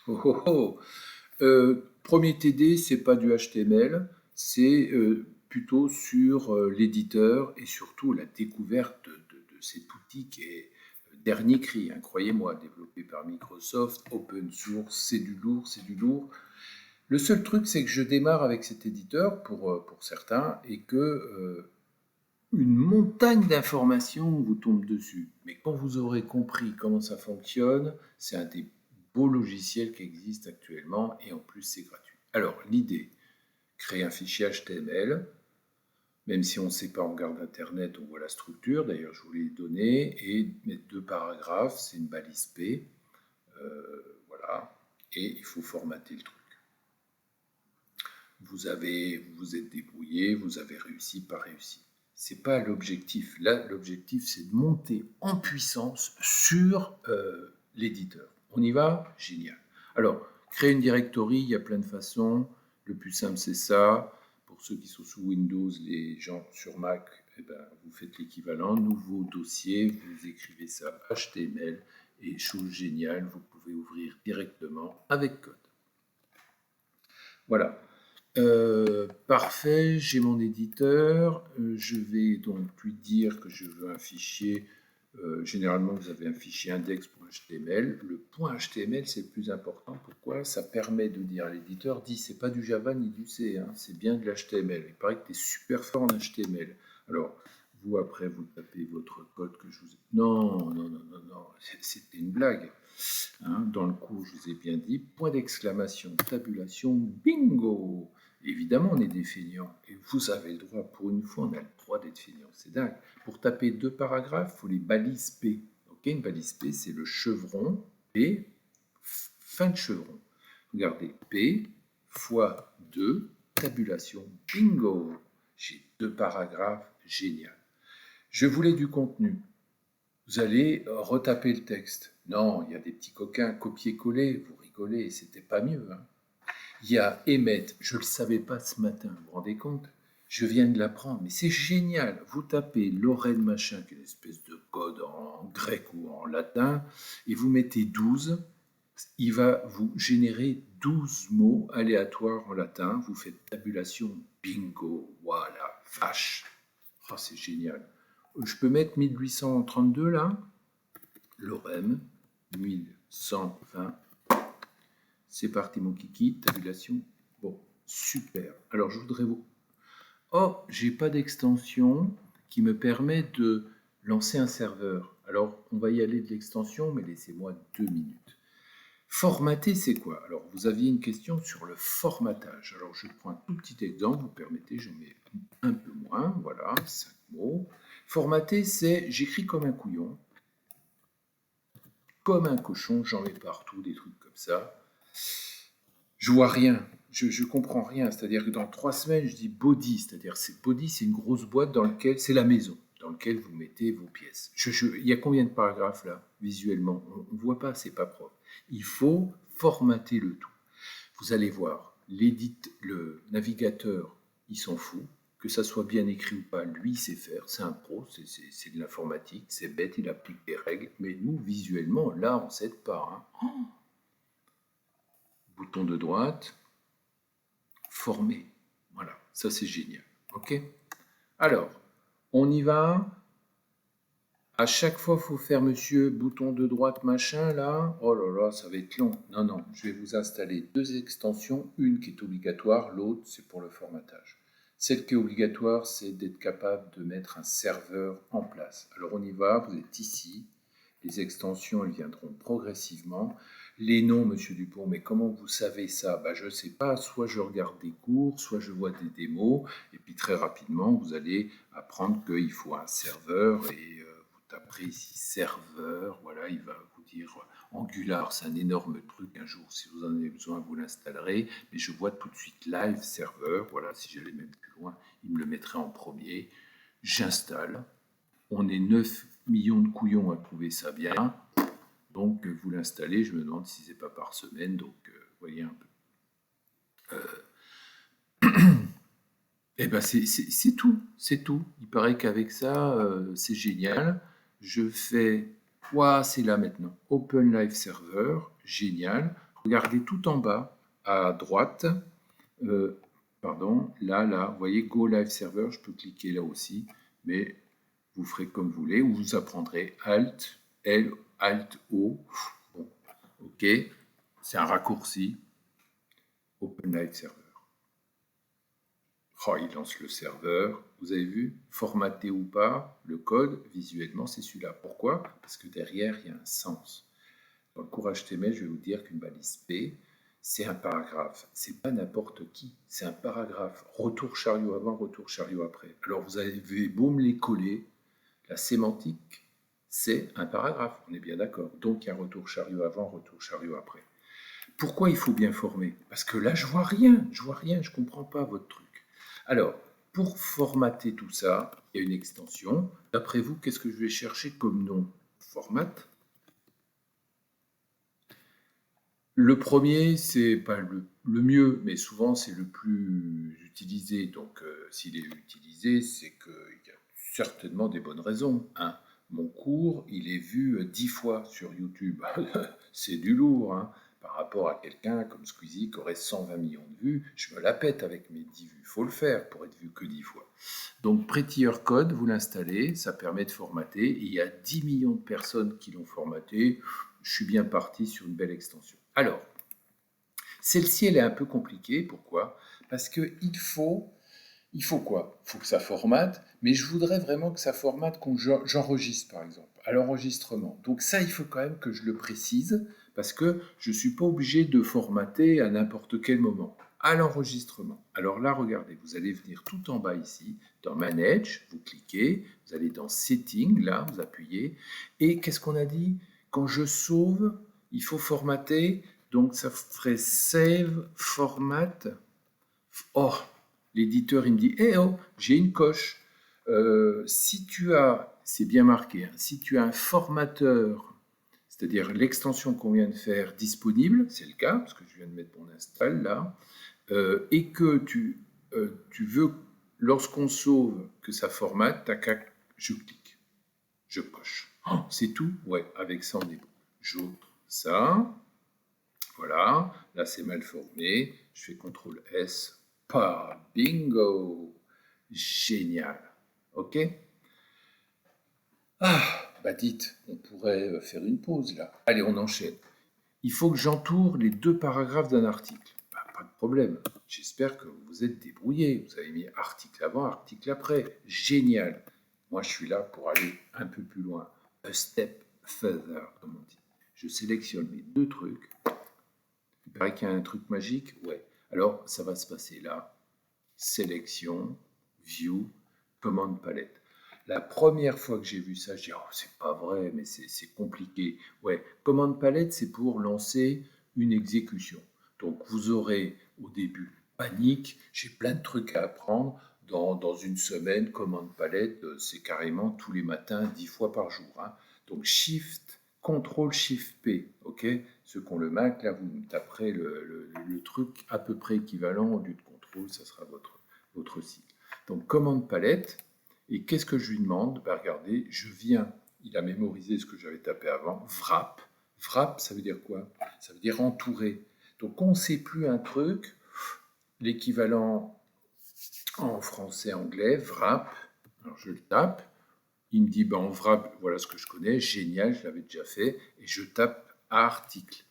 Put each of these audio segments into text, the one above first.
Oh, oh, oh. Premier TD, c'est pas du HTML, c'est plutôt sur l'éditeur et surtout la découverte de cet outil qui est dernier cri, hein, croyez-moi, développé par Microsoft, open source, c'est du lourd, c'est du lourd. Le seul truc, c'est que je démarre avec cet éditeur pour certains et que une montagne d'informations vous tombe dessus. Mais quand vous aurez compris comment ça fonctionne, c'est un des beaux logiciels qui existent actuellement et en plus c'est gratuit. Alors l'idée, créer un fichier HTML, même si on ne sait pas, on regarde Internet, on voit la structure, d'ailleurs je vous l'ai donné, et mettre deux paragraphes, c'est une balise P, voilà, et il faut formater le truc. Vous vous êtes débrouillé, vous avez réussi, pas réussi. C'est pas l'objectif. Là, l'objectif, c'est de monter en puissance sur l'éditeur. On y va? Génial. Alors, créer une directory, il y a plein de façons. Le plus simple, c'est ça. Pour ceux qui sont sous Windows, les gens sur Mac, eh ben, vous faites l'équivalent. Nouveau dossier, vous écrivez ça HTML. Et chose géniale, vous pouvez ouvrir directement avec code. Voilà. Parfait, j'ai mon éditeur. Je vais donc lui dire que je veux un fichier. Généralement, vous avez un fichier index.html. Le point .html, c'est le plus important. Pourquoi? Ça permet de dire à l'éditeur, dit, c'est pas du Java ni du C, hein, c'est bien de l'HTML. Il paraît que tu es super fort en HTML. Alors, vous, après, vous tapez votre code que je vous ai... Non, non, non, non, non, c'était une blague. Hein, dans le cours, je vous ai bien dit, point d'exclamation, tabulation, bingo! Évidemment, on est des feignants. Et vous avez le droit, pour une fois, on a le droit d'être feignants. C'est dingue. Pour taper deux paragraphes, il faut les balises P. Ok, une balise P, c'est le chevron P, fin de chevron. Regardez, P fois 2, tabulation, bingo! J'ai deux paragraphes, génial. Je voulais du contenu. Vous allez retaper le texte. Non, il y a des petits coquins copier-coller, vous rigolez, c'était pas mieux. Hein. Il y a émettre, je ne le savais pas ce matin, vous vous rendez compte? Je viens de l'apprendre, mais c'est génial. Vous tapez Lorraine machin, qui est une espèce de code en grec ou en latin, et vous mettez 12, il va vous générer 12 mots aléatoires en latin, vous faites tabulation, bingo, voilà, vache. Oh, c'est génial. Je peux mettre 1832 là? Lorem 1120. C'est parti mon kiki, tabulation. Bon, super. Alors je voudrais vous... Oh, j'ai pas d'extension qui me permet de lancer un serveur. Alors on va y aller de l'extension, mais laissez-moi 2 minutes. Formater, c'est quoi? Alors vous aviez une question sur le formatage. Alors je prends un tout petit exemple, vous permettez, j'en mets un peu moins, voilà, 5 mots. Formater, c'est j'écris comme un couillon, comme un cochon, j'en mets partout, des trucs comme ça. Je vois rien, je comprends rien. C'est-à-dire que dans 3 semaines, je dis body, c'est-à-dire c'est body, c'est une grosse boîte dans laquelle c'est la maison, dans laquelle vous mettez vos pièces. Il y a combien de paragraphes là, visuellement? On ne voit pas, c'est pas propre. Il faut formater le tout. Vous allez voir, le navigateur, il s'en fout. Que ça soit bien écrit ou pas, lui, il sait faire. C'est un pro, c'est de l'informatique, c'est bête, il applique des règles. Mais nous, visuellement, là, on ne s'aide pas. Hein. Bouton de droite, former. Voilà, ça c'est génial. Ok? Alors, on y va. À chaque fois, il faut faire monsieur bouton de droite machin là. Oh là là, ça va être long. Non, non, je vais vous installer deux extensions. Une qui est obligatoire, l'autre c'est pour le formatage. Celle qui est obligatoire, c'est d'être capable de mettre un serveur en place. Alors on y va, vous êtes ici. Les extensions, elles viendront progressivement. Les noms, monsieur Dupont, mais comment vous savez ça? Je ne sais pas, soit je regarde des cours, soit je vois des démos, et puis très rapidement, vous allez apprendre qu'il faut un serveur, et vous taperez ici serveur, voilà, il va vous dire Angular, c'est un énorme truc, un jour, si vous en avez besoin, vous l'installerez, mais je vois tout de suite live serveur, voilà, si j'allais même plus loin, il me le mettrait en premier, j'installe, on est 9 millions de couillons à trouver ça bien. Donc, vous l'installez, je me demande si c'est pas par semaine. Donc, voyez un peu. Eh ben, c'est tout. C'est tout. Il paraît qu'avec ça, c'est génial. Je fais. Ouah, c'est là maintenant. Open Live Server. Génial. regardez tout en bas, à droite, pardon, là, vous voyez Go Live Server, je peux cliquer là aussi, mais vous ferez comme vous voulez, ou vous apprendrez Alt, L, Alt, O, bon, ok, c'est un raccourci, Open Live Server. Oh, il lance le serveur, vous avez vu, formaté ou pas, le code, visuellement, c'est celui-là. Pourquoi? Parce que derrière, il y a un sens. Dans le cours HTML, je vais vous dire qu'une balise P, c'est un paragraphe. C'est pas n'importe qui, c'est un paragraphe. Retour chariot avant, retour chariot après. Alors vous avez beau me les coller, la sémantique, c'est un paragraphe, on est bien d'accord. Donc il y a un retour chariot avant, retour chariot après. Pourquoi il faut bien former? Parce que là, je vois rien, je comprends pas votre truc. Alors, pour formater tout ça, il y a une extension. D'après vous, qu'est-ce que je vais chercher comme nom? Format. Le premier, c'est pas le mieux, mais souvent c'est le plus utilisé. Donc, s'il est utilisé, c'est qu'il y a certainement des bonnes raisons, hein. Mon cours, il est vu 10 fois sur YouTube. C'est du lourd, hein. Par rapport à quelqu'un comme Squeezie qui aurait 120 millions de vues, je me la pète avec mes 10 vues. Il faut le faire pour être vu que 10 fois. Donc, Prettier Code, vous l'installez, ça permet de formater. Et il y a 10 millions de personnes qui l'ont formaté. Je suis bien parti sur une belle extension. Alors, celle-ci, elle est un peu compliquée. Pourquoi? Parce qu'il faut quoi? Il faut que ça formate, mais je voudrais vraiment que ça formate quand j'enregistre, par exemple, à l'enregistrement. Donc ça, il faut quand même que je le précise, parce que je ne suis pas obligé de formater à n'importe quel moment. À l'enregistrement. Alors là, regardez, vous allez venir tout en bas ici, dans Manage, vous cliquez, vous allez dans Settings, là, vous appuyez, et qu'est-ce qu'on a dit? Quand je sauve, il faut formater, donc ça ferait Save Format. Oh, l'éditeur, il me dit, eh oh, j'ai une coche. Si tu as, c'est bien marqué, hein, si tu as un formateur, c'est-à-dire l'extension qu'on vient de faire disponible, c'est le cas, parce que je viens de mettre mon install là, et que tu veux, lorsqu'on sauve, que ça formate, tac, je clique, je coche. Oh, c'est tout? Ouais, avec ça on est bon. J'ouvre ça, voilà, là c'est mal formé, je fais CTRL S, pas, bingo, génial, ok? Ah, bah dites, on pourrait faire une pause là. Allez, on enchaîne. Il faut que j'entoure les 2 paragraphes d'un article. Bah, pas de problème, j'espère que vous vous êtes débrouillé, vous avez mis article avant, article après, génial. Moi je suis là pour aller un peu plus loin, a step further, comme on dit. Je sélectionne les 2 trucs. Il paraît qu'il y a un truc magique, ouais. Alors, ça va se passer là. Sélection, View, Commande Palette. La première fois que j'ai vu ça, je dis, oh, c'est pas vrai, mais c'est compliqué. Ouais, Commande Palette, c'est pour lancer une exécution. Donc, vous aurez au début panique, j'ai plein de trucs à apprendre. Dans une semaine, Commande Palette, c'est carrément tous les matins, 10 fois par jour, hein. Donc, Shift, CTRL Shift P, ok? Ceux qui ont le Mac, là, vous taperez le truc à peu près équivalent au lieu de contrôle, ça sera votre cycle. Donc, commande palette, et qu'est-ce que je lui demande? Ben, regardez, je viens, il a mémorisé ce que j'avais tapé avant, wrap. Wrap, ça veut dire quoi? Ça veut dire entourer. Donc, on ne sait plus un truc, l'équivalent en français-anglais, wrap, alors je le tape, il me dit, ben, en wrap, voilà ce que je connais, génial, je l'avais déjà fait, et je tape article.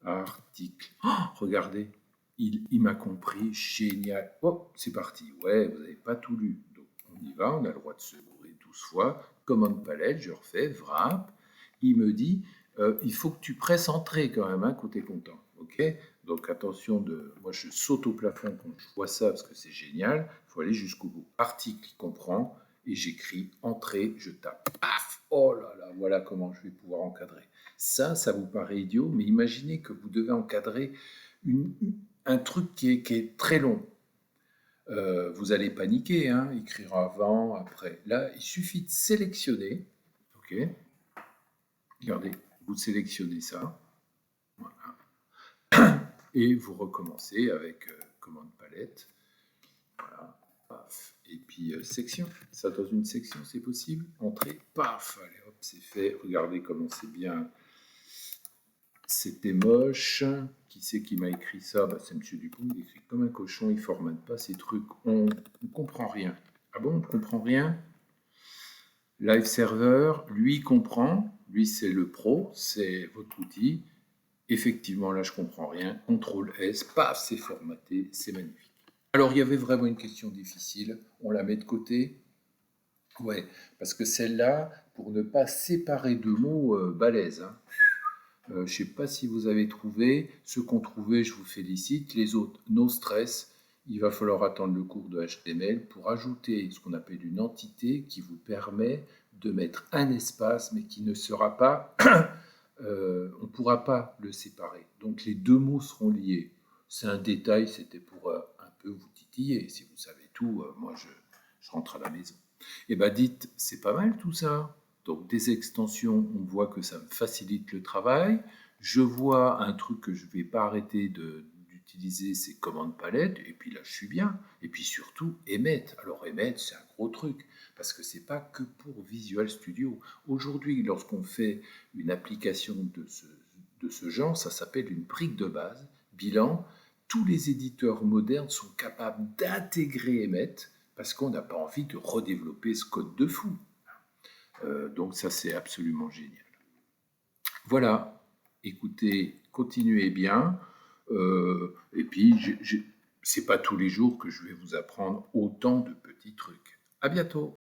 Article. Oh, regardez, il m'a compris, génial. Oh, c'est parti. Ouais, vous n'avez pas tout lu. Donc, on y va, on a le droit de se bourrer 12 fois. Commande palette, je refais, wrap. Il me dit, il faut que tu presses entrée quand même, hein, quand tu es content. Ok? Donc, attention, moi je saute au plafond quand je vois ça parce que c'est génial. Il faut aller jusqu'au bout. Article, il comprend. Et j'écris entrée, je tape. Paf! Oh là là, voilà comment je vais pouvoir encadrer. Ça vous paraît idiot, mais imaginez que vous devez encadrer un truc qui est très long. Vous allez paniquer, hein, écrire avant, après. Là, il suffit de sélectionner. Ok. Regardez, vous sélectionnez ça. Voilà. Et vous recommencez avec commande palette. Voilà. Paf. Et puis section. Ça dans une section, c'est possible. Entrée. Paf. Allez, hop, c'est fait. Regardez comment c'est bien C'était moche. Qui c'est qui m'a écrit ça? Bah, c'est Monsieur Dupont. Il écrit comme un cochon, il formate pas ces trucs. On ne comprend rien. Ah bon, on ne comprend rien? Live Server, lui, comprend. Lui, c'est le pro, c'est votre outil. Effectivement, là, je comprends rien. CTRL S, paf, c'est formaté, c'est magnifique. Alors, il y avait vraiment une question difficile. On la met de côté. Ouais, parce que celle-là, pour ne pas séparer deux mots balèzes, hein. Je ne sais pas si vous avez trouvé. Ceux qu'on trouvé, je vous félicite. Les autres, no stress. Il va falloir attendre le cours de HTML pour ajouter ce qu'on appelle une entité qui vous permet de mettre un espace, mais qui ne sera pas, on ne pourra pas le séparer. Donc les deux mots seront liés. C'est un détail, c'était pour un peu vous titiller. Si vous savez tout, moi je rentre à la maison. Et bien dites, c'est pas mal tout ça. Donc des extensions, on voit que ça me facilite le travail. Je vois un truc que je ne vais pas arrêter d'utiliser, c'est commande palette, et puis là je suis bien. Et puis surtout, Emmet. Alors Emmet, c'est un gros truc, parce que c'est pas que pour Visual Studio. Aujourd'hui, lorsqu'on fait une application de ce genre, ça s'appelle une brique de base. Bilan, tous les éditeurs modernes sont capables d'intégrer Emmet, parce qu'on n'a pas envie de redévelopper ce code de fou. Donc ça, c'est absolument génial. Voilà, écoutez, continuez bien. Et puis, c'est pas tous les jours que je vais vous apprendre autant de petits trucs. À bientôt.